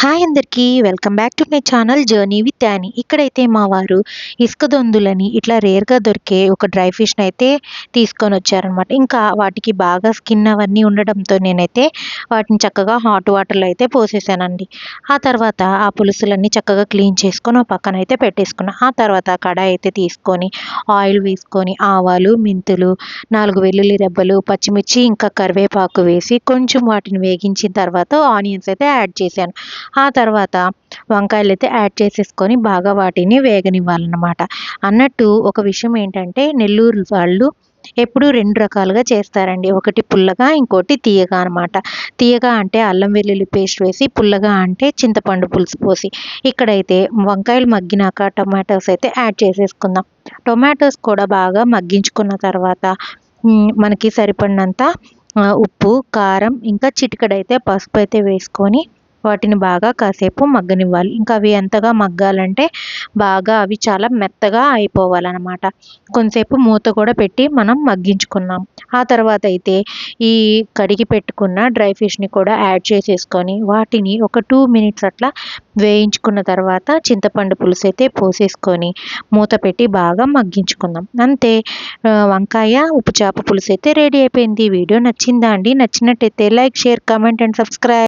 Hi అందరికీ welcome back to my channel journey with Annie. ఇక్కడైతే మా వారు ఇసుక దొందులని ఇట్లా రేర్గా దొరికే ఒక డ్రై ఫిష్ని అయితే తీసుకొని వచ్చారనమాట. ఇంకా వాటికి బాగా స్కిన్ అవన్నీ ఉండడంతో నేనైతే వాటిని చక్కగా హాట్ వాటర్లో అయితే పోసేసానండి. ఆ తర్వాత ఆ పులుసులన్నీ చక్కగా క్లీన్ చేసుకొని ఆ పక్కన అయితే పెట్టేసుకున్నాను. ఆ తర్వాత కడాయి అయితే తీసుకొని ఆయిల్ వేసుకొని ఆవాలు, మెంతులు, 4 వెల్లుల్లి రెబ్బలు, పచ్చిమిర్చి, ఇంకా కరివేపాకు వేసి కొంచెం వాటిని వేగించిన తర్వాత ఆనియన్స్ అయితే యాడ్ చేశాను. ఆ తర్వాత వంకాయలైతే యాడ్ చేసేసుకొని బాగా వాటిని వేగనివ్వాలన్నమాట. అన్నట్టు ఒక విషయం ఏంటంటే, నెల్లూరు వాళ్ళు ఎప్పుడూ 2 రకాలుగా చేస్తారండి. ఒకటి పుల్లగా, ఇంకోటి తియ్యగా అనమాట. తియ్యగా అంటే అల్లం వెల్లుల్లి పేస్ట్ వేసి, పుల్లగా అంటే చింతపండు పులుసు పోసి. ఇక్కడైతే వంకాయలు మగ్గినాక టొమాటోస్ అయితే యాడ్ చేసేసుకుందాం. టొమాటోస్ కూడా బాగా మగ్గించుకున్న తర్వాత మనకి సరిపడినంత ఉప్పు, కారం, ఇంకా చిటికెడైతే పసుపు అయితే వేసుకొని వాటిని బాగా కాసేపు మగ్గనివ్వాలి. ఇంకా అవి ఎంతగా మగ్గాలంటే బాగా అవి చాలా మెత్తగా అయిపోవాలన్నమాట. కొంతసేపు మూత కూడా పెట్టి మనం మగ్గించుకున్నాం. ఆ తర్వాత అయితే ఈ కడిగి పెట్టుకున్న డ్రై ఫిష్ని కూడా యాడ్ చేసేసుకొని వాటిని ఒక 2 మినిట్స్ అట్లా వేయించుకున్న తర్వాత చింతపండు పులుసు అయితే పోసేసుకొని మూత పెట్టి బాగా మగ్గించుకుందాం. అంతే, వంకాయ ఉప్పు చేప పులుసు అయితే రెడీ అయిపోయింది. వీడియో నచ్చిందా అండి? నచ్చినట్టయితే like, share, comment and subscribe.